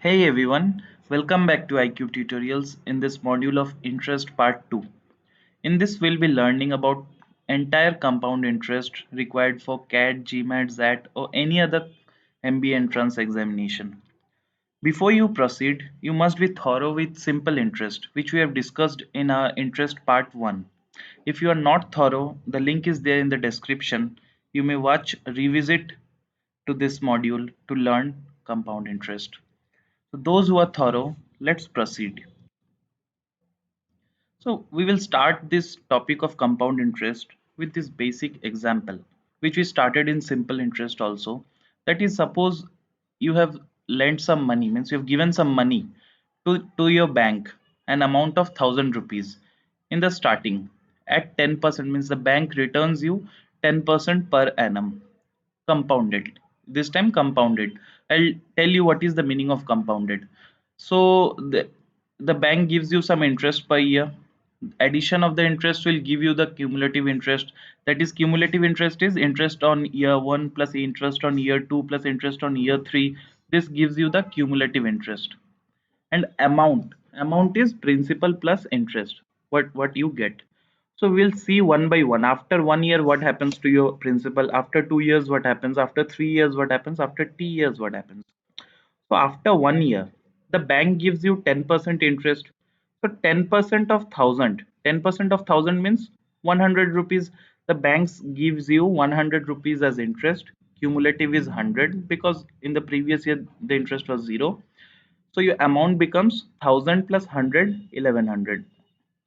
Hey everyone, welcome back to IQ Tutorials in this module of interest part 2. In this we'll be learning about entire compound interest required for CAT, GMAT, XAT or any other MBA entrance examination. Before you proceed, you must be thorough with simple interest which we have discussed in our interest part 1. If you are not thorough, the link is there in the description. You may watch revisit to this module to learn compound interest. So those who are thorough, let's proceed. So we will start this topic of compound interest with this basic example, which we started in simple interest also. That is, suppose you have lent some money, means you have given some money to your bank, an amount of 1,000 rupees in the starting at 10%, means the bank returns you 10% per annum compounded, this time compounded. I'll tell you what is the meaning of compounded. So the bank gives you some interest per year. Addition of the interest will give you the cumulative interest. That is, cumulative interest is interest on year 1 plus interest on year 2 plus interest on year 3. This gives you the cumulative interest. And amount is principal plus interest, what you get. So we'll see one by one. After 1 year, what happens to your principal? After 2 years, what happens? After 3 years, what happens? After T years, what happens? So after 1 year, the bank gives you 10% interest. So 10% of 1,000, 10% of 1,000 means 100 rupees. The banks gives you 100 rupees as interest. Cumulative is 100 because in the previous year the interest was 0. So your amount becomes 1,000 plus 100, 1,100.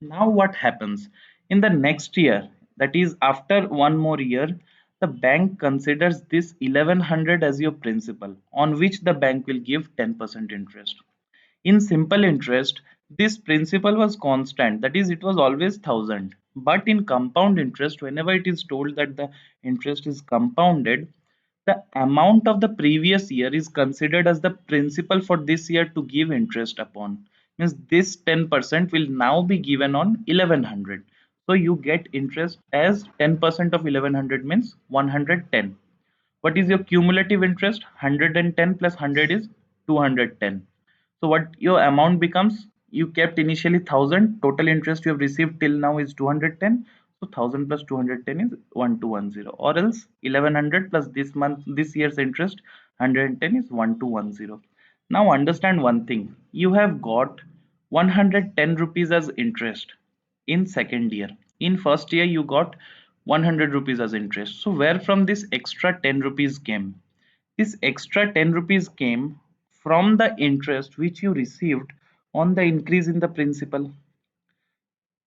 Now what happens? In the next year, that is after one more year, the bank considers this 1,100 as your principal, on which the bank will give 10% interest. In simple interest, this principal was constant, that is, it was always 1,000. But in compound interest, whenever it is told that the interest is compounded, the amount of the previous year is considered as the principal for this year to give interest upon. Means this 10% will now be given on 1,100. So you get interest as 10% of 1,100 means 110. What is your cumulative interest? 110 plus 100 is 210. So what your amount becomes? You kept initially 1,000. Total interest you have received till now is 210. So 1,000 plus 210 is 1,210. Or else 1,100 plus this year's interest 110 is 1,210. Now understand one thing. You have got 110 rupees as interest in second year. In first year you got 100 rupees as interest. So where from this extra 10 rupees came? This extra 10 rupees came from the interest which you received on the increase in the principal.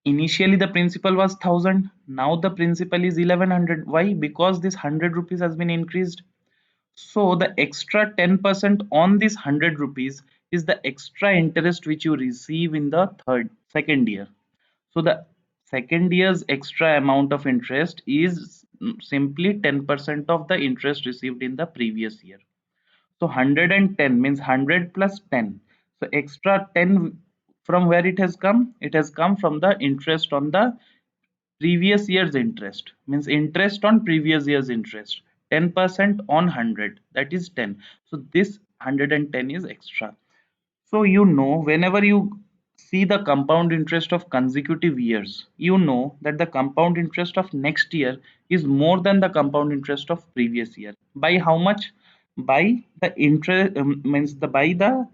Initially the principal was 1,000, now the principal is 1,100. Why? Because this 100 rupees has been increased. So the extra 10% on this 100 rupees is the extra interest which you receive in the second year. So the second year's extra amount of interest is simply 10% of the interest received in the previous year. So 110 means 100 plus 10. So extra 10 from where it has come? It has come from the interest on the previous year's interest. Means interest on previous year's interest. 10% on 100, that is 10. So this 110 is extra. So you know, whenever you see the compound interest of consecutive years, you know that the compound interest of next year is more than the compound interest of previous year. By how much? By the interest, means the by the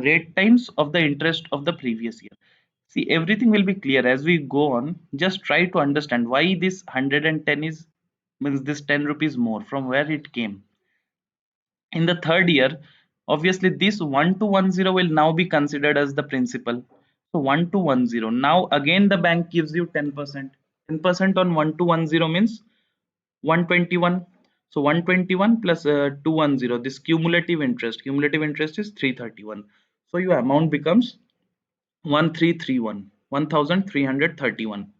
rate times of the interest of the previous year. See, everything will be clear as we go on. Just try to understand why this 110 is, means this 10 rupees more, from where it came. In the third year, obviously this 1,210 will now be considered as the principal. So 1,210. Now again the bank gives you 10%. 10% on 1,210 means 121. So 121 plus 210. This cumulative interest. Cumulative interest is 331. So your amount becomes 1331. 1,331.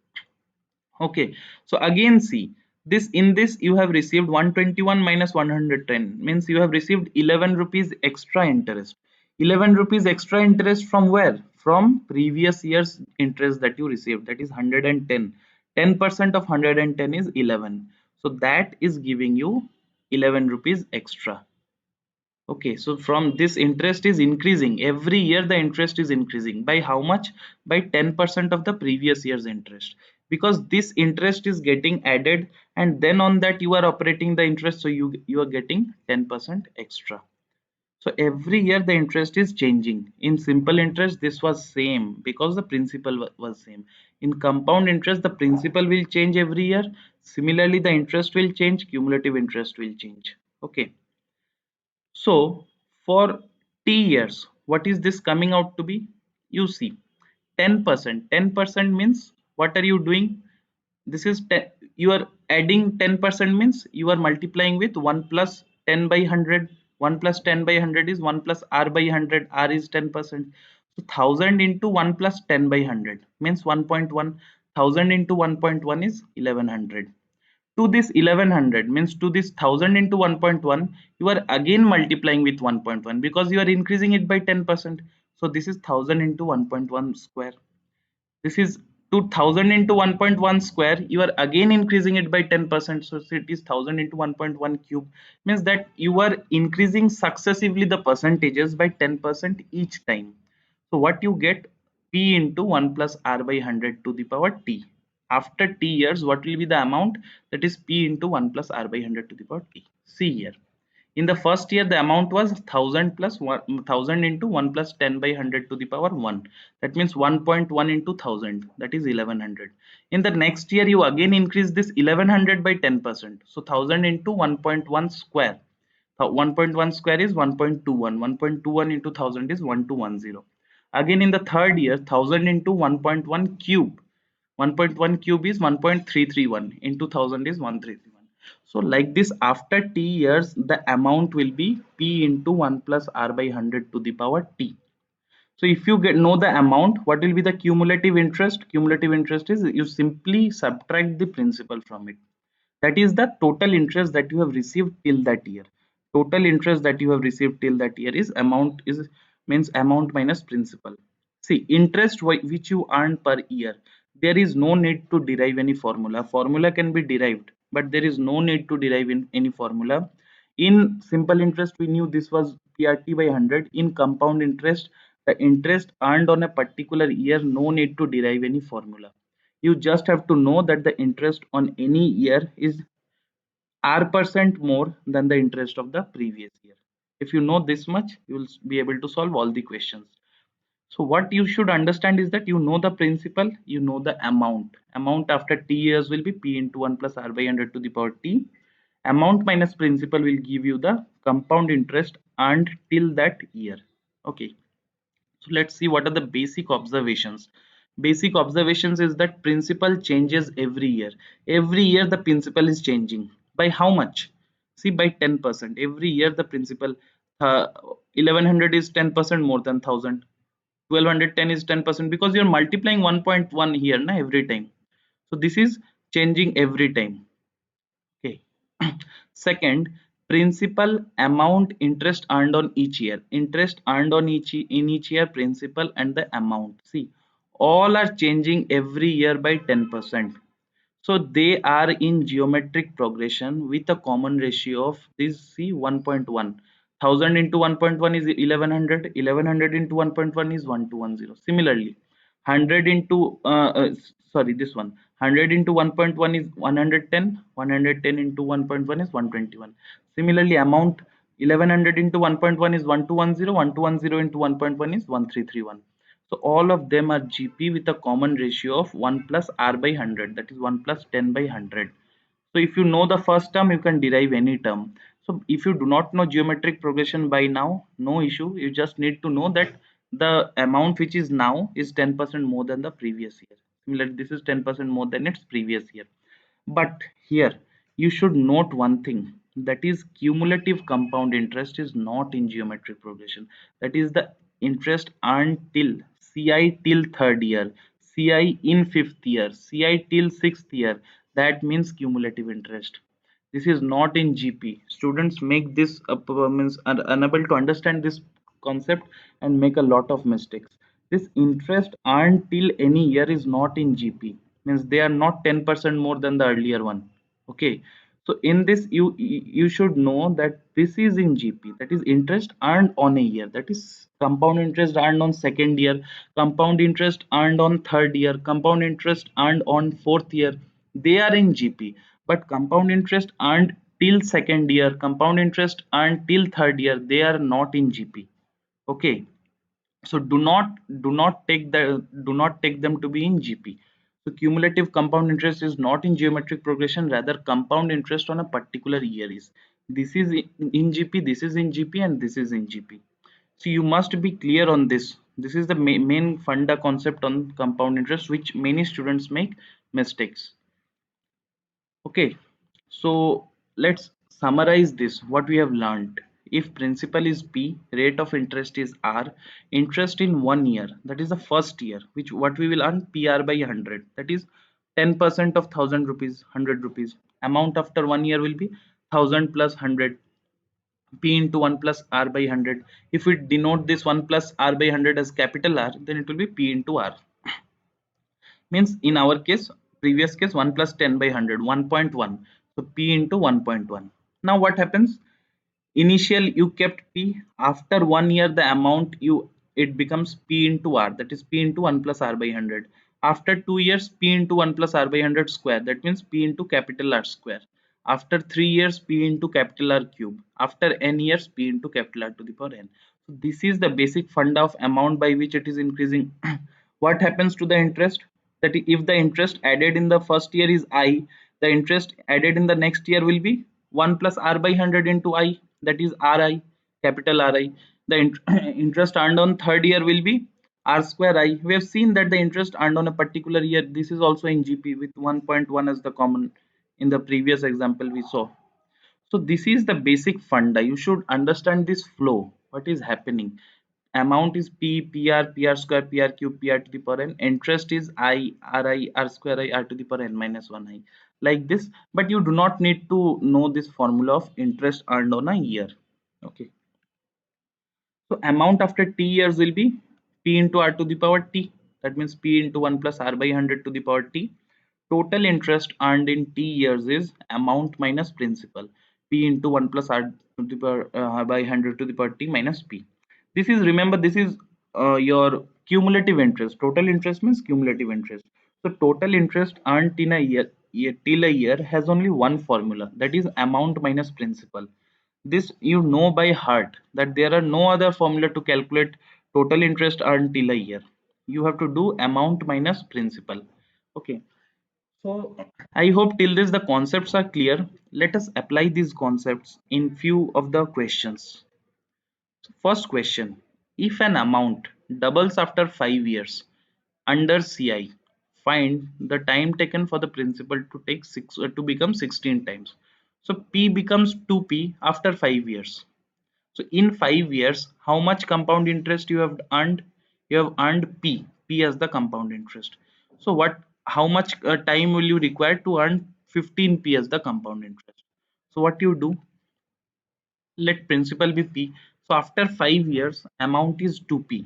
Okay, so again see, this in this you have received 121 minus 110 means you have received 11 rupees extra interest. 11 rupees extra interest from where? From previous year's interest that you received, that is 110. 10% of 110 is 11. So that is giving you 11 rupees extra. Okay, so from this interest is increasing every year, the interest is increasing by how much? By 10% of the previous year's interest, because this interest is getting added, and then on that you are operating the interest, so you are getting 10% extra. So every year the interest is changing. In simple interest this was same because the principal was same. In compound interest the principal will change every year. Similarly the interest will change, cumulative interest will change. Okay. So for T years, what is this coming out to be? You see, 10%. 10% means what are you doing? This is 10, you are adding 10% means you are multiplying with 1 plus 10 by 100. 1 plus 10 by 100 is 1 plus r by 100. R is 10%. So 1000 into 1 plus 10 by 100 means 1.1. 1000 into 1.1 is 1100. To this 1100 means to this 1000 into 1.1, you are again multiplying with 1.1 because you are increasing it by 10%. So this is 1000 into 1.1 square. This is 2000 into 1.1 square, you are again increasing it by 10%, so it is 1000 into 1.1 cube. Means that you are increasing successively the percentages by 10% each time. So what you get? P into 1 plus r by 100 to the power t. After t years, what will be the amount? That is p into 1 plus r by 100 to the power t. See here, in the first year, the amount was 1000 plus 1000 into 1 plus 10 by 100 to the power 1. That means 1.1 into 1000, that is 1100. In the next year, you again increase this 1100 by 10%. So 1000 into 1.1 square. 1.1 square is 1.21. 1.21 into 1000 is 1210. Again in the third year, 1000 into 1.1 cube. 1.1 cube is 1.331 into 1000 is 1331. So like this, after t years the amount will be p into 1 plus r by 100 to the power t. So if you get know the amount, what will be the cumulative interest? Cumulative interest is you simply subtract the principal from it. That is the total interest that you have received till that year. Total interest that you have received till that year is amount, is means amount minus principal. See, interest which you earn per year, there is no need to derive any formula. Formula can be derived, but there is no need to derive in any formula. In simple interest we knew this was PRT by 100. In compound interest, the interest earned on a particular year, no need to derive any formula. You just have to know that the interest on any year is r% more than the interest of the previous year. If you know this much, you will be able to solve all the questions. So what you should understand is that you know the principal, you know the amount. Amount after t years will be p into 1 plus r by 100 to the power t. Amount minus principal will give you the compound interest earned till that year. Okay. So let's see what are the basic observations. Basic observations is that principal changes every year. Every year the principal is changing. By how much? See, by 10%. Every year the principal, 1100 is 10% more than 1000. 1210 is 10% because you're multiplying 1.1 here na, every time. So this is changing every time. Okay. Second, principal amount interest earned on each year. Interest earned on in each year, principal and the amount. See, all are changing every year by 10%. So they are in geometric progression with a common ratio of this. See, 1.1. 1000 into 1.1 is 1100. 1100 into 1.1 is 1210. Similarly, 100 into sorry, this one, 100 into 1.1 is 110. 110 into 1.1 is 121. Similarly, amount, 1100 into 1.1 is 1210. 1210 into 1.1 is 1331. So all of them are GP with a common ratio of 1 plus r by 100, that is 1 plus 10 by 100. So if you know the first term, you can derive any term. So if you do not know geometric progression by now, no issue. You just need to know that the amount which is now is 10% more than the previous year. Similarly, this is 10% more than its previous year. But here you should note one thing, that is cumulative compound interest is not in geometric progression. That is the interest earned till CI till third year, CI in fifth year, CI till sixth year. That means cumulative interest. This is not in GP. Students make this means are unable to understand this concept and make a lot of mistakes. This interest earned till any year is not in GP, means they are not 10% more than the earlier one. Okay, So in this you should know that this is in GP, that is interest earned on a year, that is compound interest earned on second year, compound interest earned on third year, compound interest earned on fourth year, they are in GP. But compound interest earned till second year, compound interest earned till third year, they are not in GP. Okay, so do not take them to be in GP. So cumulative compound interest is not in geometric progression, rather compound interest on a particular year is. This is in GP, this is in GP, and this is in GP. So you must be clear on this. This is the main funda concept on compound interest, which many students make mistakes. Okay, so let's summarize this what we have learned. If principal is P, rate of interest is R, interest in 1 year, that is the first year, which what we will earn PR by 100, that is 10% of 1000 rupees, 100 rupees. Amount after 1 year will be 1000 plus 100, P into 1 plus R by 100. If we denote this 1 plus R by 100 as capital R, then it will be P into R. Means in our case, previous case, 1 plus 10 by 100, 1.1. So P into 1.1. Now what happens? Initial you kept P, after 1 year the amount it becomes P into R, that is P into 1 plus R by 100. After 2 years, P into 1 plus R by 100 square, that means P into capital R square. After 3 years, P into capital R cube. After n years, P into capital R to the power n. So this is the basic funda of amount by which it is increasing. What happens to the interest? That if the interest added in the first year is I, the interest added in the next year will be 1 plus R by 100 into I, that is Ri, capital Ri. The interest earned on third year will be R square I. We have seen that the interest earned on a particular year, this is also in GP with 1.1 as the common in the previous example we saw. So this is the basic funda. You should understand this flow, what is happening. Amount is P, PR, PR square, PR cube, PR to the power n. Interest is I, Ri, R square I, R to the power n minus 1 I, like this. But you do not need to know this formula of interest earned on a year. Okay, so amount after t years will be P into R to the power t, that means P into 1 plus R by 100 to the power t. Total interest earned in t years is amount minus principal, P into 1 plus R to the power by 100 to the power t minus P. This is, remember, this is your cumulative interest. Total interest means cumulative interest. So total interest earned in a year till a year has only one formula, that is amount minus principal. This you know by heart, that there are no other formula to calculate total interest earned till a year. You have to do amount minus principal. Okay, so I hope till this the concepts are clear. Let us apply these concepts in few of the questions. So first question: if an amount doubles after 5 years under CI, find the time taken for the principal to take to become 16 times. So P becomes 2P after 5 years. So in 5 years, how much compound interest you have earned? You have earned P as the compound interest. So how much time will you require to earn 15P as the compound interest? So what you do? Let principal be P. So after 5 years, amount is 2P.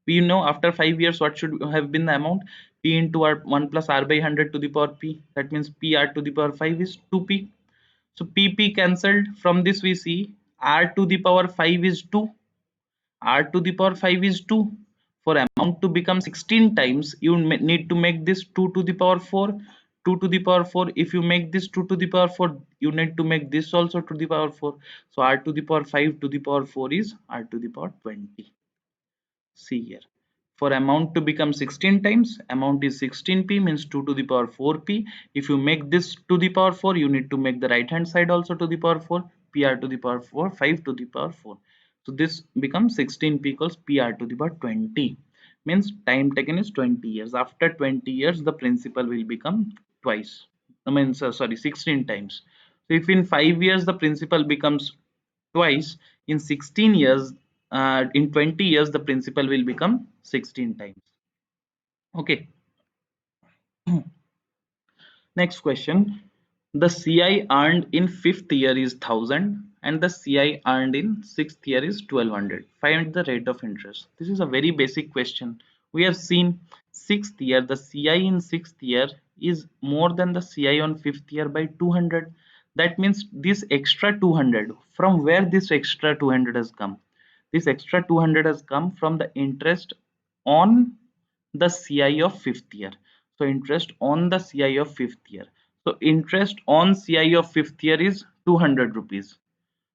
We know after 5 years what should have been the amount? P into R 1 plus R by 100 to the power P. That means PR to the power 5 is 2P. So PP cancelled. From this we see R to the power 5 is 2. R to the power 5 is 2. For amount to become 16 times, you need to make this 2 to the power 4. 2 to the power 4. If you make this 2 to the power 4, you need to make this also to the power 4. So R to the power 5 to the power 4 is R to the power 20. See here. For amount to become 16 times, amount is 16p, means 2 to the power 4p. If you make this to the power 4, you need to make the right hand side also to the power 4, pr to the power 4, 5 to the power 4. So this becomes 16p equals pr to the power 20. Means time taken is 20 years. After 20 years, the principal will become twice. I mean, sorry, 16 times. So if in 5 years the principal becomes twice, in 16 years, in 20 years the principal will become 16 times. Okay, next question: the CI earned in 5th year is 1000 and the CI earned in 6th year is 1200. Find the rate of interest. This is a very basic question. We have seen 6th year, the CI in 6th year is more than the CI on 5th year by 200. That means this extra 200, from where this extra 200 has come? This extra 200 has come from the interest on the CI of fifth year. So interest on the CI of fifth year. So interest on CI of fifth year is 200 rupees.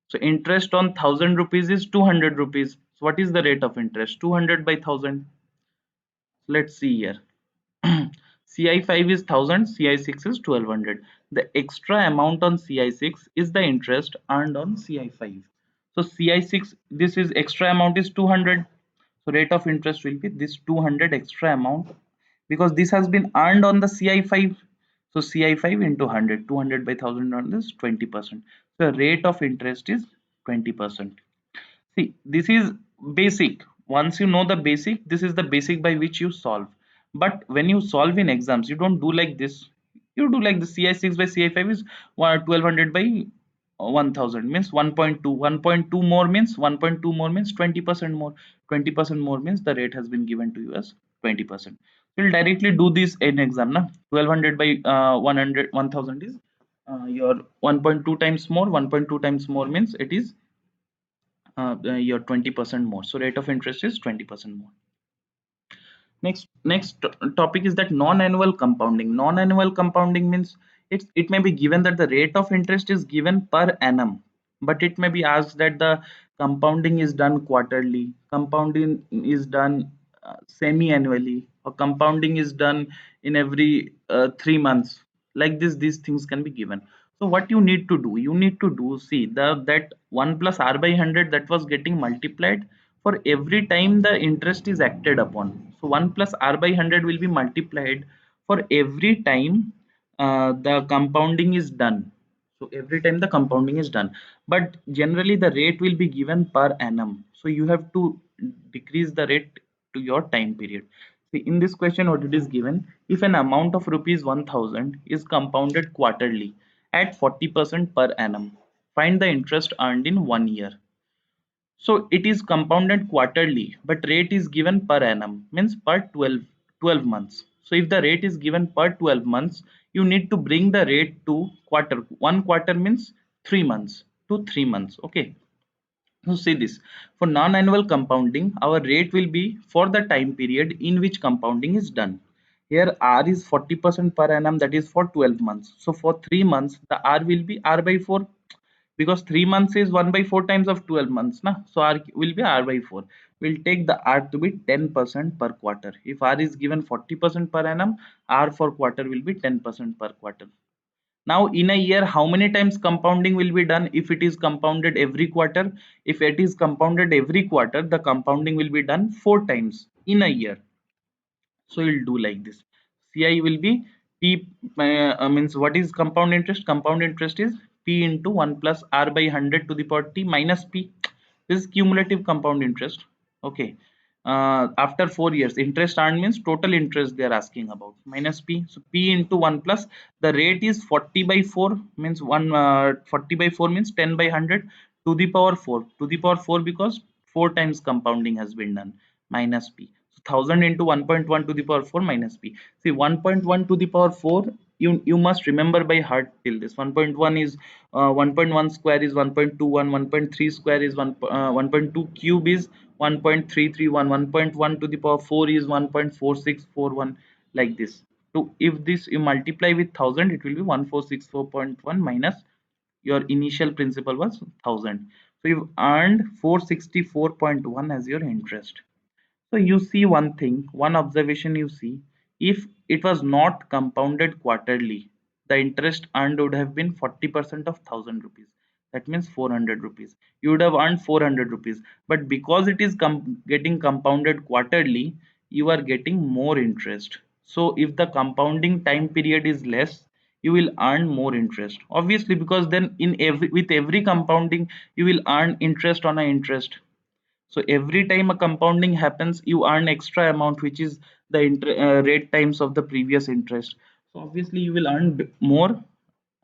So interest on 1000 rupees is 200 rupees. So what is the rate of interest? 200 by 1000. Let's see here. CI5 is 1000, CI6 is 1200. The extra amount on CI6 is the interest earned on CI5. So CI6, this is extra amount is 200. So rate of interest will be this 200 extra amount, because this has been earned on the CI5. So CI5 into 100, 200 by 1000 is 20%. So rate of interest is 20%. See, this is basic. Once you know the basic, this is the basic by which you solve. But when you solve in exams, you don't do like this. You do like the CI6 by CI5 is 1200 by 1000 means 1.2. 1.2 more means 1.2 more means 20% more. 20% more means the rate has been given to you as 20%. You'll directly do this in exam. Na? 1200 by 100 1000 is your 1.2 times more. 1.2 times more means it is your 20% more. So rate of interest is 20% more. Next topic is that non-annual compounding. Non-annual compounding means it may be given that the rate of interest is given per annum, but it may be asked that the compounding is done quarterly, compounding is done semi-annually, or compounding is done in every 3 months. Like this, these things can be given. So what you need to do, you need to do, see the that 1 plus r by 100 that was getting multiplied for every time the interest is acted upon. So 1 plus r by 100 will be multiplied for every time the compounding is done. So every time the compounding is done, but generally the rate will be given per annum. So you have to decrease the rate to your time period. See, in this question what it is given, if an amount of rupees 1000 is compounded quarterly at 40% per annum, find the interest earned in 1 year. So it is compounded quarterly, but rate is given per annum, means per 12 months. So if the rate is given per 12 months, you need to bring the rate to quarter. 1 quarter means 3 months to 3 months. Okay. So see this, for non-annual compounding, our rate will be for the time period in which compounding is done. Here R is 40% per annum, that is for 12 months. So for 3 months, the R will be R by 4, because 3 months is 1 by 4 times of 12 months. Na? So R will be R by 4. We'll take the R to be 10% per quarter. If R is given 40% per annum, R for quarter will be 10% per quarter. Now in a year, how many times compounding will be done? If it is compounded every quarter, if it is compounded every quarter, the compounding will be done 4 times in a year. So you'll do like this. CI will be P, means what is compound interest? Compound interest is P into 1 plus R by 100 to the power T minus P. This is cumulative compound interest. Okay. After 4 years, interest earned means total interest they are asking about, minus P. So P into 1 plus, the rate is 40 by 4 means 40 by 4 means 10 by 100 to the power 4, to the power 4, because 4 times compounding has been done, minus P. 1000 into 1.1 to the power 4 minus P. See, 1.1 to the power 4, you must remember by heart till this. 1.1 is 1.1 square is 1.21, 1.3 square is 1.2 cube is 1.331, 1.1 to the power 4 is 1.4641, like this. So if this you multiply with 1000, it will be 1464.1 minus your initial principal was 1000. So you've earned 464.1 as your interest. So you see one thing, one observation you see, if it was not compounded quarterly, the interest earned would have been 40% of 1000 rupees. That means 400 rupees. You would have earned 400 rupees. But because it is getting compounded quarterly, you are getting more interest. So if the compounding time period is less, you will earn more interest. Obviously, because then in every compounding, you will earn interest on a interest. So every time a compounding happens, you earn extra amount, which is the rate times of the previous interest. So obviously you will earn more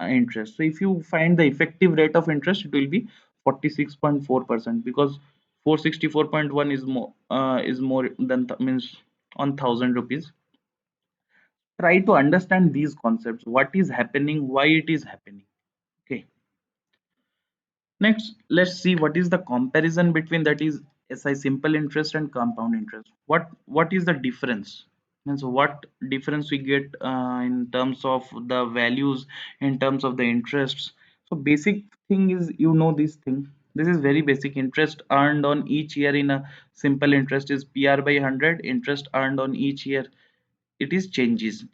interest. So if you find the effective rate of interest, it will be 46.4%, because 464.1 is more than means on 1000 rupees. Try to understand these concepts, what is happening, why it is happening. Okay. Next, let's see what is the comparison between that is SI simple interest and compound interest. What is the difference? Means what difference we get in terms of the values, in terms of the interests. So basic thing is, this thing. This is very basic. Interest earned on each year in a simple interest is PR by 100. Interest earned on each year, it is changes.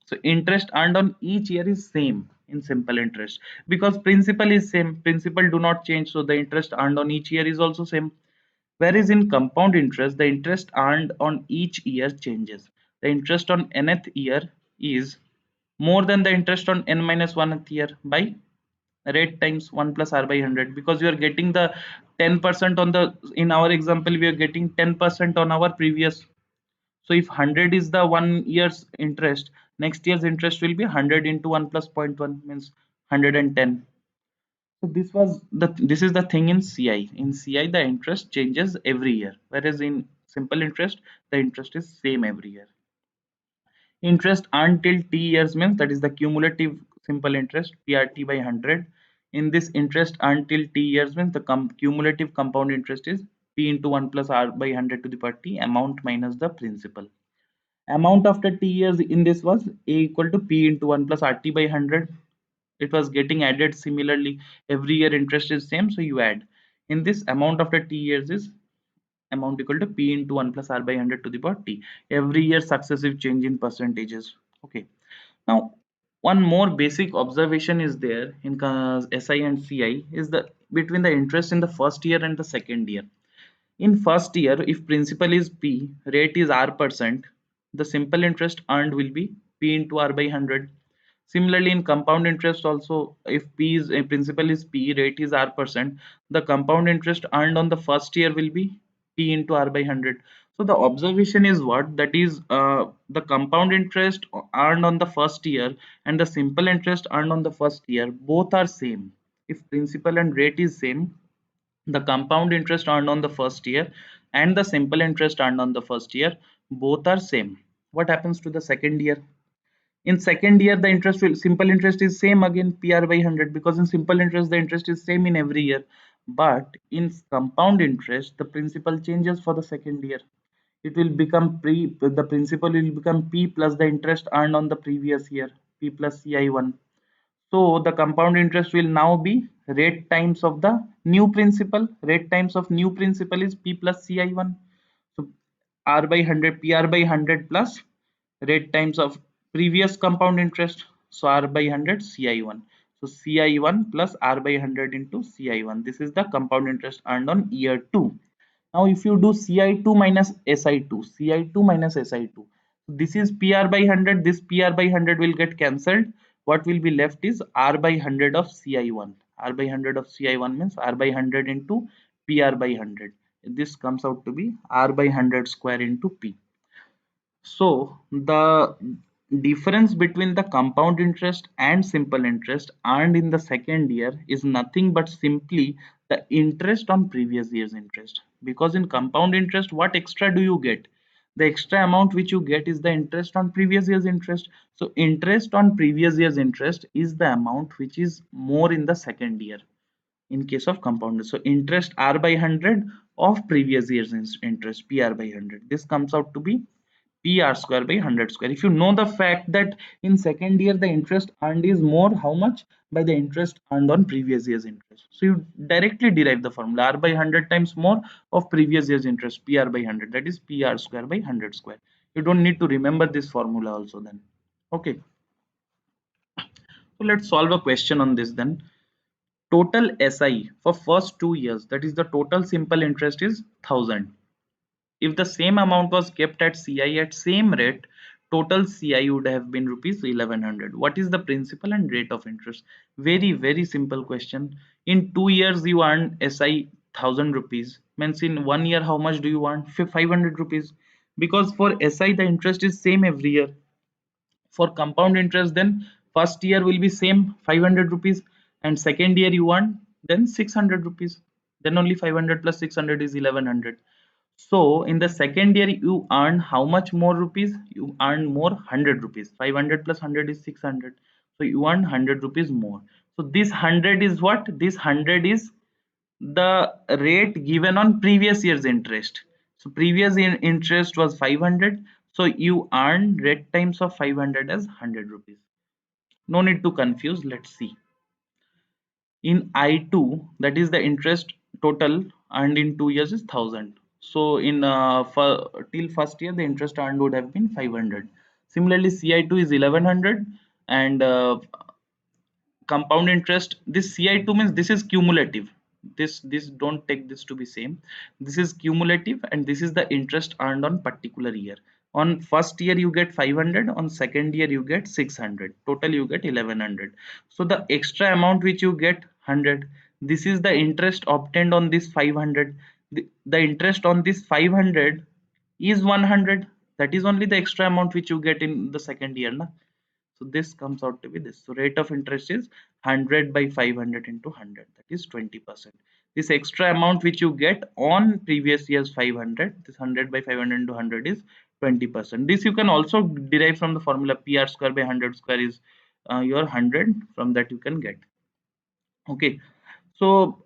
So interest earned on each year is same in simple interest, because principal is same, principal do not change, so the interest earned on each year is also same. Whereas in compound interest, the interest earned on each year changes. The interest on nth year is more than the interest on n minus 1th year by rate times 1 plus r by 100, because you are getting the 10% on the, in our example we are getting 10% on our previous. So if 100 is the 1 year's interest, next year's interest will be 100 into 1 plus zero point 0.1 means 110. So this is the thing in CI. In CI the interest changes every year, whereas in simple interest the interest is same every year. Interest until t years means that is the cumulative simple interest, PRT by 100. In this interest until t years means the cumulative compound interest is P into 1 plus R by 100 to the power t, amount minus the principal. Amount after t years in this was A equal to P into 1 plus RT by 100. It was getting added similarly. Every year interest is same, so you add. In this, amount after t years is amount equal to P into 1 plus R by 100 to the power t. Every year successive change in percentages. Okay. Now, one more basic observation is there in SI and CI is the between the interest in the first year and the second year. In first year, if principal is P, rate is R%, the simple interest earned will be P into R by 100. Similarly, in compound interest also, if P is a principal is P, rate is R%, the compound interest earned on the first year will be P into R by 100. So the observation is what? That is the compound interest earned on the first year and the simple interest earned on the first year, both are same. If principal and rate is same, the compound interest earned on the first year and the simple interest earned on the first year, both are same. What happens to the second year? In second year the interest will, simple interest is same again, PR by 100, because in simple interest the interest is same in every year. But in compound interest the principal changes for the second year. It will become the principal will become P plus the interest earned on the previous year, P plus CI1. So the compound interest will now be rate times of the new principal. Rate times of new principal is P plus CI1. So R by 100, PR by 100 plus rate times of previous compound interest. So R by 100 CI1. So CI1 plus R by 100 into CI1. This is the compound interest earned on year 2. Now if you do CI2 minus SI2, CI2 minus SI2, this is PR by 100, this PR by 100 will get cancelled. What will be left is R by 100 of CI1. R by 100 of CI1 means R by 100 into PR by 100. This comes out to be R by 100 square into P. So the difference between the compound interest and simple interest earned in the second year is nothing but simply the interest on previous year's interest. Because in compound interest, what extra do you get? The extra amount which you get is the interest on previous year's interest. So interest on previous year's interest is the amount which is more in the second year in case of compound. So interest R by 100 of previous year's interest, PR by 100. This comes out to be PR square by 100 square. If you know the fact that in second year the interest earned is more, how much? By the interest earned on previous year's interest. So you directly derive the formula R by 100 times more of previous year's interest, PR by 100, that is PR square by 100 square. You don't need to remember this formula also then. Okay, so let's solve a question on this then. Total SI for first 2 years, that is the total simple interest is 1000. If the same amount was kept at CI at same rate, total CI would have been rupees 1100. What is the principal and rate of interest? Very simple question. In 2 years you earn SI 1000 rupees. Means in 1 year how much do you earn? 500 rupees. Because for SI the interest is same every year. For compound interest then first year will be same 500 rupees and second year you earn then 600 rupees. Then only 500 plus 600 is 1100. So in the second year you earn how much more rupees? You earn more 100 rupees. 500 plus 100 is 600. So you earn 100 rupees more. So this 100 is what? This 100 is the rate given on previous year's interest. So previous interest was 500. So you earn rate times of 500 as 100 rupees. No need to confuse. Let's see. In I2, that is the interest total earned in 2 years is 1000. So in for till first year the interest earned would have been 500. Similarly, CI2 is 1100, and compound interest, this ci2 means this is cumulative. This don't take this to be same. This is cumulative, and this is the interest earned on particular year. On first year you get 500, on second year you get 600, total you get 1100. So the extra amount which you get 100, this is the interest obtained on this 500. The interest on this 500 is 100. That is only the extra amount which you get in the second year, na? So this comes out to be this. So rate of interest is 100 by 500 into 100, that is 20%. This extra amount which you get on previous year's 500, this 100 by 500 into 100 is 20%. This you can also derive from the formula PR square by 100 square is your 100. From that you can get. Okay. So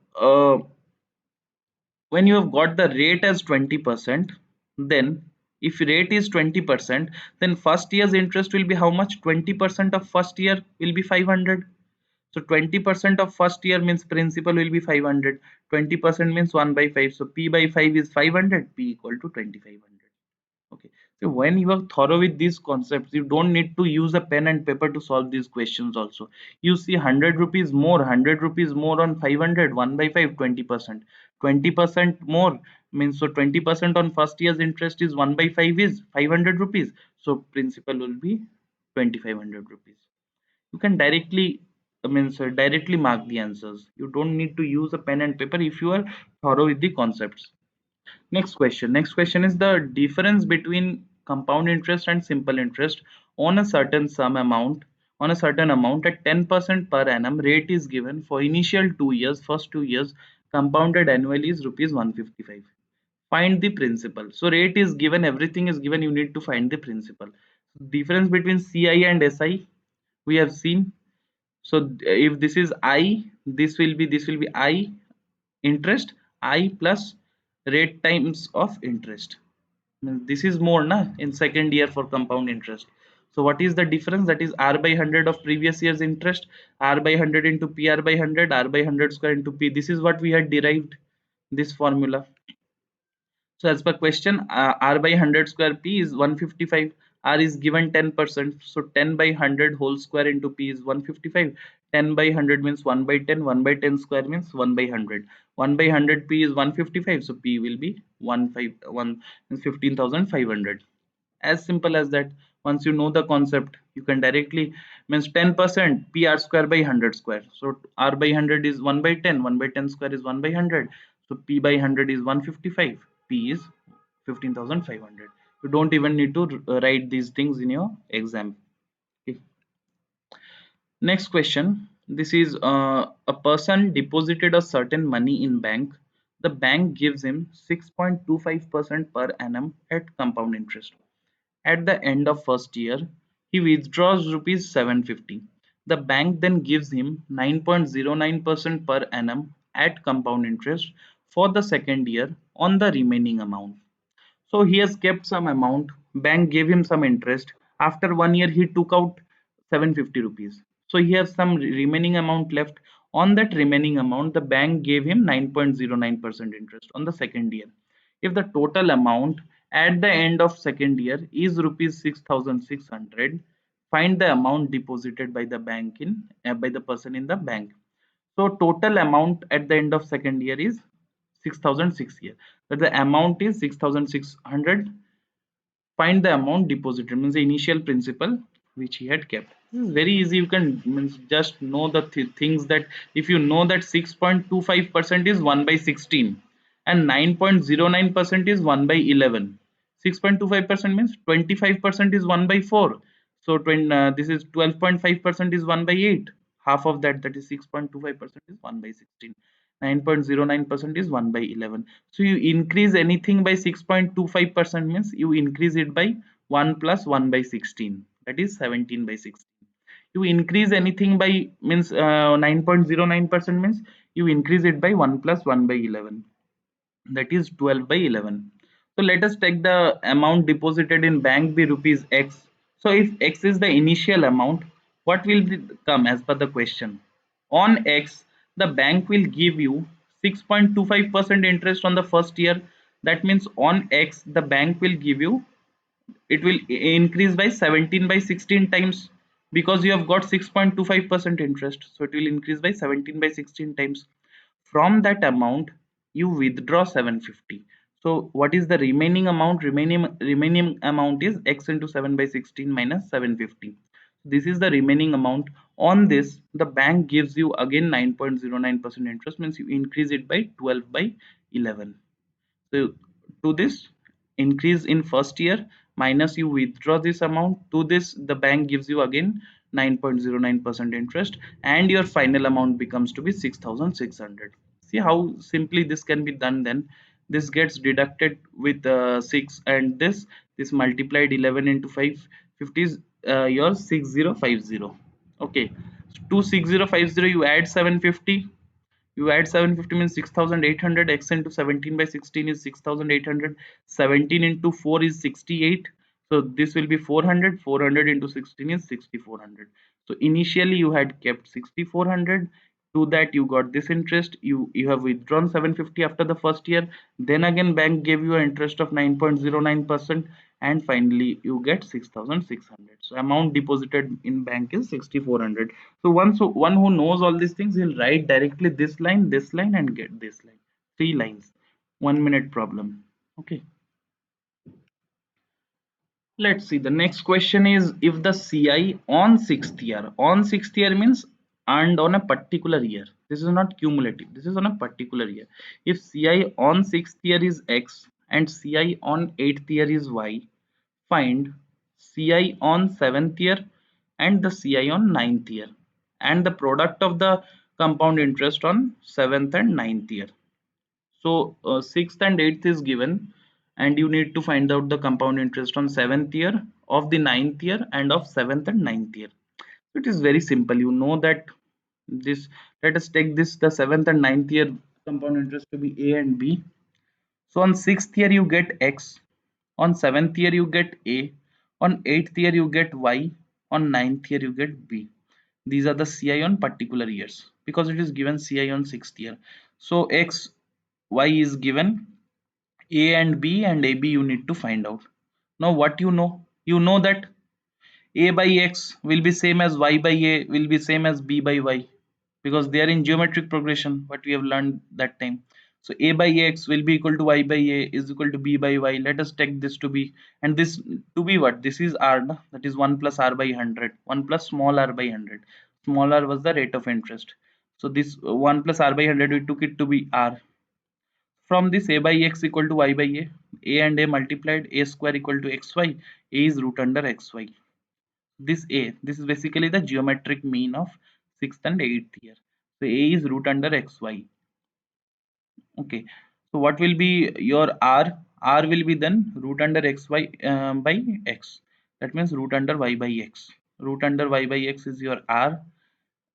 when you have got the rate as 20%, then if rate is 20%, then first year's interest will be how much? 20% of first year will be 500. So 20% of first year means principal will be 500. 20% means 1 by 5. So P by 5 is 500. P equal to 2500. Okay. So when you are thorough with these concepts, you don't need to use a pen and paper to solve these questions also. You see 100 rupees more, 100 rupees more on 500, 1 by 5, 20%. 20% more means, so 20% on first year's interest is 1 by 5 is 500 rupees. So principal will be 2500 rupees. You can directly, means directly mark the answers. You don't need to use a pen and paper if you are thorough with the concepts. Next question. Next question is the difference between compound interest and simple interest on a certain sum amount. On a certain amount at 10% per annum rate is given for initial 2 years. First 2 years compounded annually is rupees 155. Find the principal. So rate is given, everything is given. You need to find the principal. Difference between CI and SI we have seen. So if this is I, this will be I interest, I plus rate times of interest. This is more na in second year for compound interest. So what is the difference? That is R by 100 of previous year's interest, R by 100 into PR by 100, R by 100 square into P. This is what we had derived, this formula. So as per question, R by 100 square P is 155. R is given 10%. So 10 by 100 whole square into P is 155. 10 by 100 means 1 by 10. 1 by 10 square means 1 by 100. 1 by 100 P is 155. So P will be 151 means 15,500. As simple as that. Once you know the concept, you can directly, means 10% PR square by 100 square. So R by 100 is 1 by 10. 1 by 10 square is 1 by 100. So P by 100 is 155. P is 15,500. You don't even need to write these things in your exam. Okay. Next question. This is a person deposited a certain money in bank. The bank gives him 6.25% per annum at compound interest. At the end of first year, he withdraws rupees 750. The bank then gives him 9.09% per annum at compound interest for the second year on the remaining amount. So he has kept some amount, bank gave him some interest. After 1 year, he took out 750 rupees. So he has some remaining amount left. On that remaining amount, the bank gave him 9.09% interest on the second year. If the total amount at the end of second year is rupees 6,600, find the amount deposited by the bank in by the person in the bank. So total amount at the end of second year is 6,006 here. But the amount is 6,600. Find the amount deposited, means the initial principal which he had kept. This is very easy. You can, means just know the things, that if you know that 6.25% is 1 by 16 and 9.09% is 1 by 11. 6.25% means 25% is 1 by 4. So this is 12.5% is 1 by 8. Half of that, that is 6.25% is 1 by 16. 9.09% is 1 by 11. So you increase anything by 6.25% means you increase it by 1 plus 1 by 16, that is 17 by 16. You increase anything by means 9.09% means you increase it by 1 plus 1 by 11, that is 12 by 11. So let us take the amount deposited in bank be rupees x. So if x is the initial amount, what will come as per the question? On x, the bank will give you 6.25% interest on the first year. That means on x, the bank will give you, it will increase by 17 by 16 times, because you have got 6.25% interest, so it will increase by 17 by 16 times. From that amount you withdraw 750. So what is the remaining amount? Remaining amount is x into 7 by 16 minus 750. This is the remaining amount. On this, the bank gives you again 9.09% interest, means you increase it by 12 by 11. So to this increase in first year minus you withdraw this amount, to this the bank gives you again 9.09% interest, and your final amount becomes to be 6,600. See how simply this can be done. Then this gets deducted with 6, and this multiplied 11 into 5 50 is your 6050. Okay, to 6050 you add 750. You add 750 means 6,800. X into 17 by 16 is 6,800. 17 into 4 is 68. So this will be 400. 400 into 16 is 6,400. So initially you had kept 6,400. To that you got this interest. You have withdrawn 750 after the first year. Then again bank gave you an interest of 9.09%, and finally you get 6,600. So amount deposited in bank is 6,400. So one who knows all these things, he'll write directly this line, and get this line. 3 lines. 1 minute problem. Okay. Let's see. The next question is, if the CI on sixth year means earned on a particular year. This is not cumulative. This is on a particular year. If CI on sixth year is X and CI on eighth year is Y, find CI on seventh year and the CI on ninth year, and the product of the compound interest on seventh and ninth year. So sixth and eighth is given, and you need to find out the compound interest on seventh year, of the ninth year, and of seventh and ninth year. So it is very simple. You know that this. Let us take this, the seventh and ninth year compound interest to be A and B. So on sixth year you get X, on seventh year you get A, on eighth year you get Y, on ninth year you get B. These are the CI on particular years, because it is given CI on sixth year. So X, Y is given, A and B, and AB you need to find out. Now what you know? You know that A by X will be same as Y by A will be same as B by Y, because they are in geometric progression, what we have learned that time. So A by X will be equal to Y by A is equal to B by Y. Let us take this to be, and this to be what? This is R, no? That is 1 plus R by 100, 1 plus small r by 100. Small r was the rate of interest. So this 1 plus R by 100, we took it to be R. From this, A by X equal to Y by A and A multiplied, A square equal to XY, A is root under XY. This is basically the geometric mean of 6th and 8th year. So A is root under XY. Okay. So what will be your R? R will be then root under XY by X. That means root under Y by X. Root under Y by X is your R.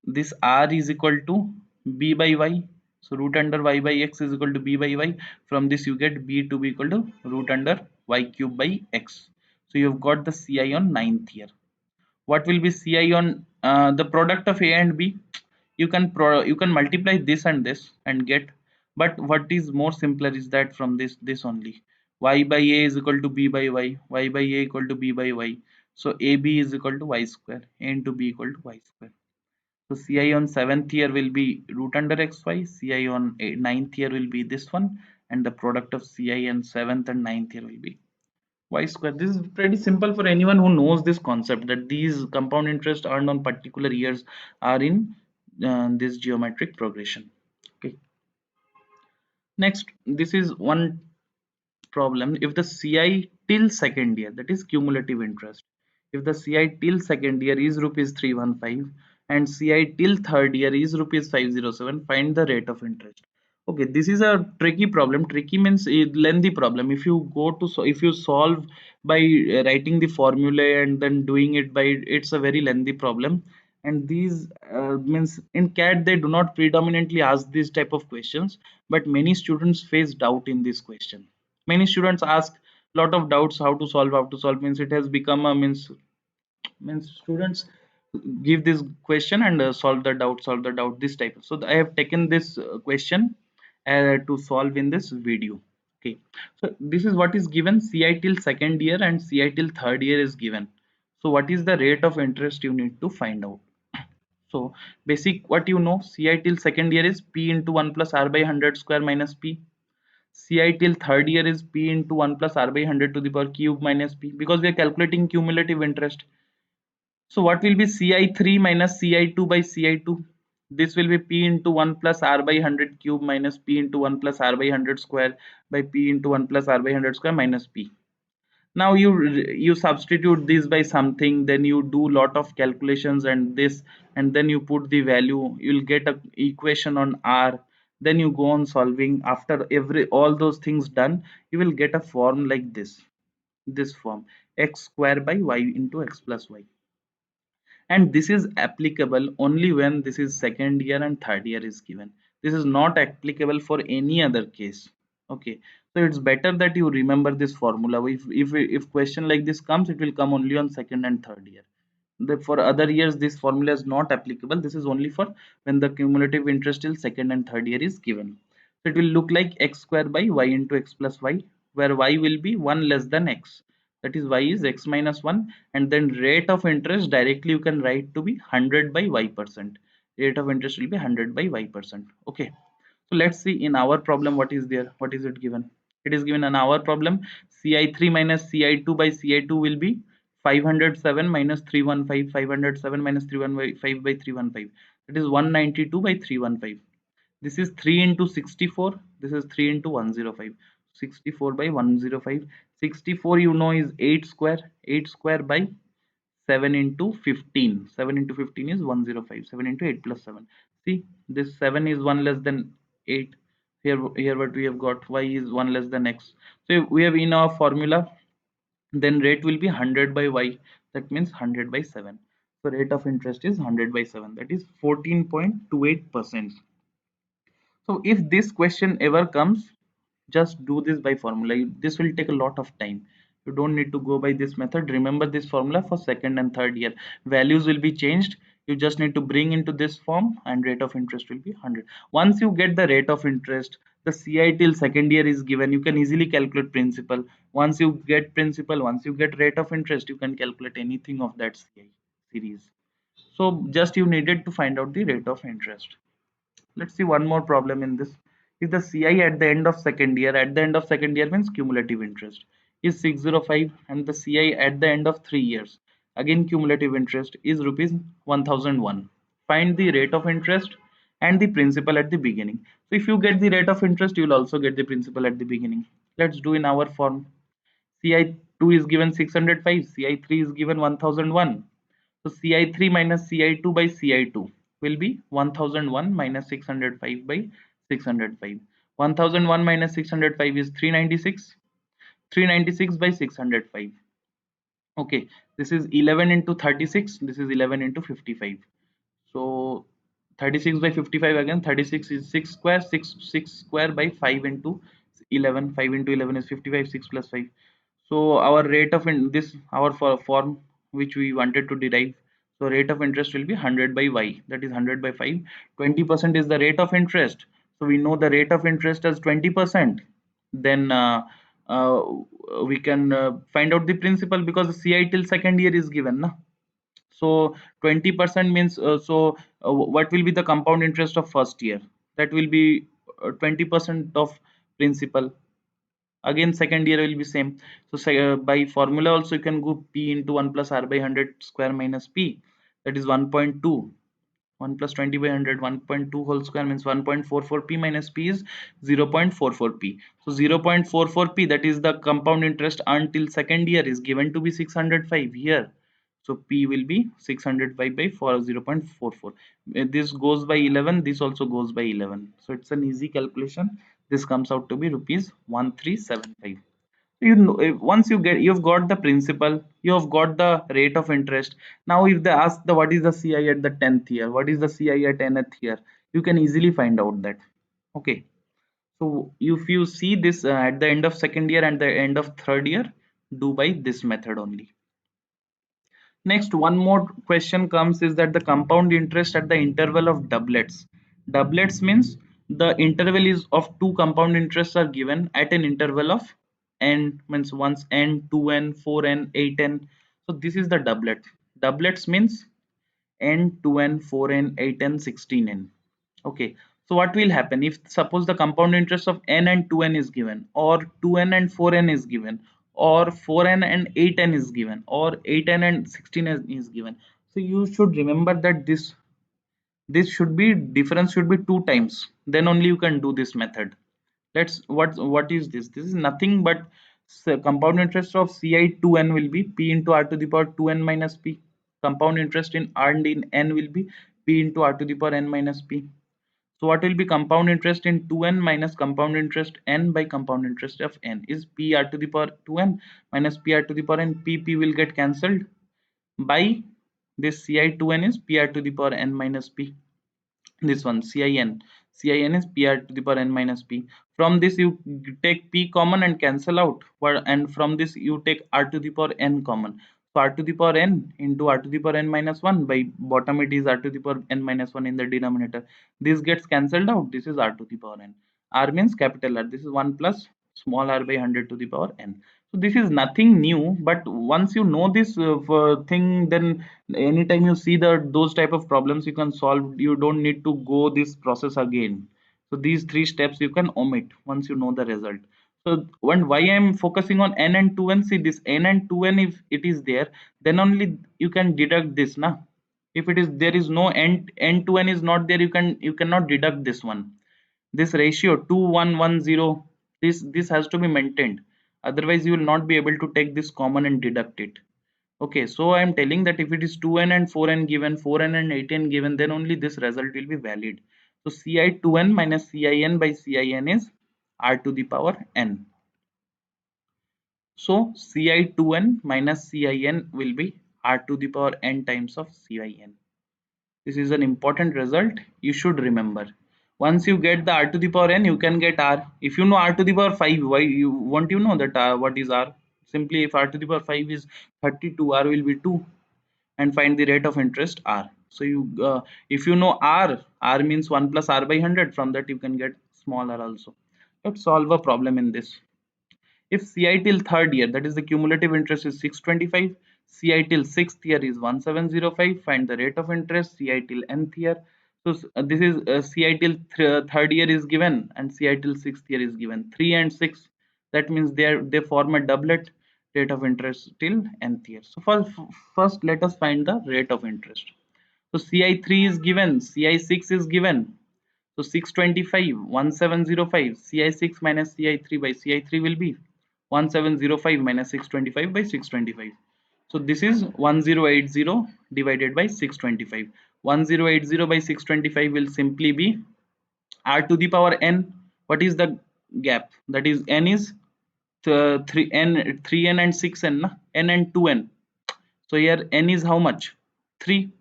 This R is equal to B by Y. So root under Y by X is equal to B by Y. From this you get B to be equal to root under Y cube by X. So you've got the CI on ninth year. What will be CI on the product of A and B? You can multiply this and this and get, but what is more simpler is that from this only, y by A is equal to B by Y by A equal to B by Y. So AB is equal to Y square, A into B equal to Y square. So CI on seventh year will be root under XY, CI on ninth year will be this one, and the product of CI on seventh and ninth year will be Y square. This is pretty simple for anyone who knows this concept, that these compound interest earned on particular years are in this geometric progression. Okay. Next, this is one problem. If the CI till second year, that is cumulative interest, if the CI till second year is rupees 315 and CI till third year is rupees 507, find the rate of interest. Okay, this is a tricky problem. Tricky means a lengthy problem. If you go to, so if you solve by writing the formula and then doing it by, it's a very lengthy problem. And these means in CAT they do not predominantly ask these type of questions, but many students face doubt in this question. Many students ask lot of doubts how to solve, means it has become a means students give this question and solve the doubt this type. So I have taken this question to solve in this video. Okay, so this is what is given. CI till second year and CI till third year is given. So what is the rate of interest you need to find out? So basic what you know, CI till second year is P into 1 plus R by 100 square minus P. CI till third year is P into 1 plus R by 100 to the power cube minus P, because we are calculating cumulative interest. So what will be Ci3 minus Ci2 by Ci2? This will be P into 1 plus R by 100 cube minus P into 1 plus R by 100 square by P into 1 plus R by 100 square minus P. Now you substitute this by something, then you do lot of calculations and this, and then you put the value, you'll get a equation on R. Then you go on solving. After every all those things done, you will get a form like this form, x square by y into x plus y. And this is applicable only when this is second year and third year is given. This is not applicable for any other case. Okay, so it's better that you remember this formula. If question like this comes, it will come only on second and third year. For other years this formula is not applicable. This is only for when the cumulative interest till second and third year is given. So it will look like x square by y into x plus y, where y will be 1 less than x, that is y is x minus 1, and then rate of interest directly you can write to be 100 by y percent. Rate of interest will be 100 by y percent. Okay, so let's see in our problem what is there. What is it given? It is given in our problem, Ci3 minus Ci2 by Ci2 will be 507 minus 315, 507 minus 315 by 315, that is 192 by 315. This is 3 into 64, this is 3 into 105, 64 by 105. 64 you know is 8 square, 8 square by 7 into 15, 7 into 15 is 105, 7 into 8 plus 7. See, this 7 is 1 less than 8. Here what we have got, y is 1 less than x. So we have in our formula, then rate will be 100 by y, that means 100 by 7. So rate of interest is 100 by 7, that is 14.28%. So if this question ever comes, just do this by formula. This will take a lot of time. You don't need to go by this method. Remember this formula for second and third year. Values will be changed. You just need to bring into this form and rate of interest will be 100. Once you get the rate of interest, the CI till second year is given. You can easily calculate principal. Once you get principal, once you get rate of interest, you can calculate anything of that CI series. So just you needed to find out the rate of interest. Let's see one more problem in this. If the CI at the end of second year, at the end of second year means cumulative interest, is 605, and the CI at the end of 3 years, again cumulative interest, is rupees 1001. Find the rate of interest and the principal at the beginning. So if you get the rate of interest, you will also get the principal at the beginning. Let's do in our form. Ci2 is given 605, Ci3 is given 1001. So Ci3 minus Ci2 by Ci2 will be 1001 minus 605 by 605. 1001 minus 605 is 396. 396 by 605. Okay, this is 11 into 36. This is 11 into 55. So 36 by 55 again. 36 is 6 square. 6 square by 5 into 11. 5 into 11 is 55. 6 plus 5. So our rate of in this our form which we wanted to derive. So rate of interest will be 100 by y, that is 100 by 5. 20% is the rate of interest. So we know the rate of interest as 20%. Then uh, we can find out the principal, because the CI till second year is given. Na? So 20% means what will be the compound interest of first year? That will be 20% of principal. Again second year will be same. So say, by formula also you can go P into 1 plus R by 100 square minus P, that is 1.2. 1 plus 20 by 100, 1.2 whole square means 1.44 P minus P is 0.44 P. So 0.44 P, that is the compound interest until second year, is given to be 605 here. So P will be 605 by 4, 0.44. This goes by 11, this also goes by 11. So it's an easy calculation. This comes out to be rupees 1375. You know, once you've got the principal, you have got the rate of interest. Now if they ask the what is the CI at the 10th year, what is the CI at 10th year, you can easily find out that. Okay, so if you see this at the end of second year and the end of third year, do by this method only. Next, one more question comes is that the compound interest at the interval of doublets. Doublets means the interval is of two compound interests are given at an interval of n, means once n, 2n, 4n, 8n. So this is the doublet. Doublets means n, 2n, 4n, 8n, 16n. Okay, so what will happen if suppose the compound interest of n and 2n is given, or 2n and 4n is given, or 4n and 8n is given, or 8n and 16n is given. So you should remember that this should be difference should be two times, then only you can do this method. Let's what is this? This is nothing but compound interest of ci2n will be p into r to the power 2n minus p. Compound interest in r and in n will be p into r to the power n minus p. So what will be compound interest in 2n minus compound interest n by compound interest of n is p r to the power 2n minus p r to the power n. P will get cancelled by this ci2n is p r to the power n minus p. This one cin is p r to the power n minus p. From this you take p common and cancel out, and from this you take r to the power n common. So r to the power n into r to the power n minus 1, by bottom it is r to the power n minus 1 in the denominator. This gets cancelled out, this is r to the power n. R means capital R, this is 1 plus small r by 100 to the power n. So this is nothing new, but once you know this thing, then anytime you see the those type of problems you can solve, you don't need to go this process again. So these three steps you can omit once you know the result. So when why I am focusing on n and 2n, see this n and 2n, if it is there, then only you can deduct this na. If it is there is no n to n is not there, you cannot deduct this one. This ratio 2110, this has to be maintained, otherwise you will not be able to take this common and deduct it. Okay, so I am telling that if it is 2n and 4n given, 4n and 8n given, then only this result will be valid. So ci2n minus cin by cin is r to the power n. So ci2n minus cin will be r to the power n times of cin. This is an important result you should remember. Once you get the r to the power n, you can get r. If you know r to the power 5, why you won't you know that what is r? Simply if r to the power 5 is 32, r will be 2, and find the rate of interest r. So you if you know r means 1 plus r by 100, from that you can get small r also. Let's solve a problem in this. If ci till third year, that is the cumulative interest, is 625, ci till sixth year is 1705, find the rate of interest ci till nth year. So this is ci till third year is given, and ci till sixth year is given, 3 and 6. That means they form a doublet, rate of interest till nth year. So first let us find the rate of interest. So ci3 is given, ci6 is given. So 625, 1705, ci6 minus ci3 by ci3 will be 1705 minus 625 by 625. So this is 1080 divided by 625. 1080 by 625 will simply be r to the power n. What is the gap? That is n is 3n and 6n, n and 2n. So here n is how much? 3.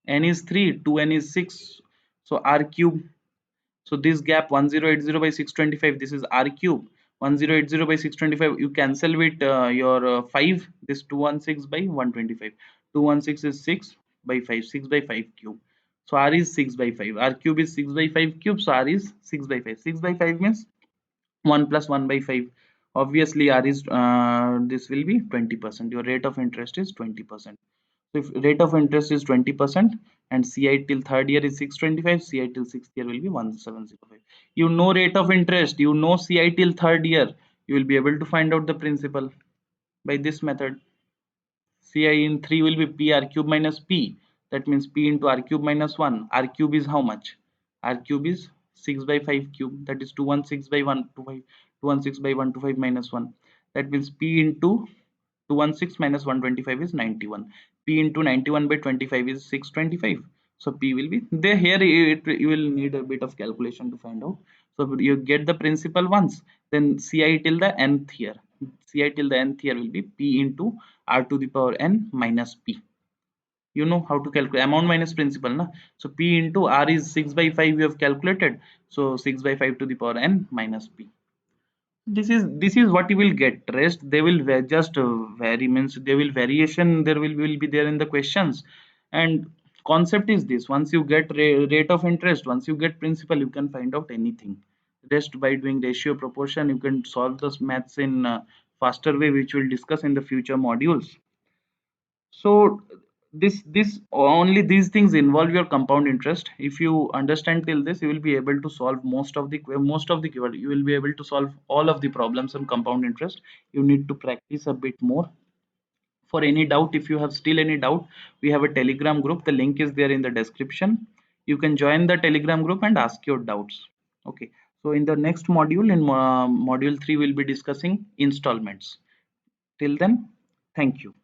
N is 3, 2n is 6. So r cube. So this gap 1080 by 625, this is r cube. 1080 by 625, you cancel with your 5, this 216 by 125. 216 is 6 by 5, 6 by 5 cube. So r is 6 by 5, r cube is 6 by 5 cube, so r is 6 by 5. 6 by 5 means 1 plus 1 by 5. Obviously r is this will be 20%. Your rate of interest is 20%. So if rate of interest is 20% and ci till third year is 625, ci till sixth year will be 1705. You know rate of interest, you know ci till third year, you will be able to find out the principal by this method. Ci in 3 will be p r cube minus p. That means p into r cube minus 1. R cube is how much? R cube is 6 by 5 cube. That is 216 by 125. 216 by 125 minus 1. That means p into 216 minus 125 is 91. P into 91 by 25 is 625. So P will be there. Here you will need a bit of calculation to find out. So you get the principal once, then Ci till the nth year. Ci till the nth here will be p into r to the power n minus p. You know how to calculate amount minus principal, na? So p into r is 6 by 5 we have calculated. So 6 by 5 to the power n minus p. This is what you will get. Rest they will just vary, means they will variation there will be there in the questions. And concept is this: once you get rate of interest, once you get principal, you can find out anything. Rest by doing ratio proportion you can solve those maths in faster way, which we'll discuss in the future modules. So this only these things involve your compound interest. If you understand till this, you will be able to solve you will be able to solve all of the problems on compound interest. You need to practice a bit more. For any doubt, if you have still any doubt, we have a Telegram group. The link is there in the description. You can join the Telegram group and ask your doubts. Okay, so in the next module, in module 3, we'll be discussing installments. Till then, thank you.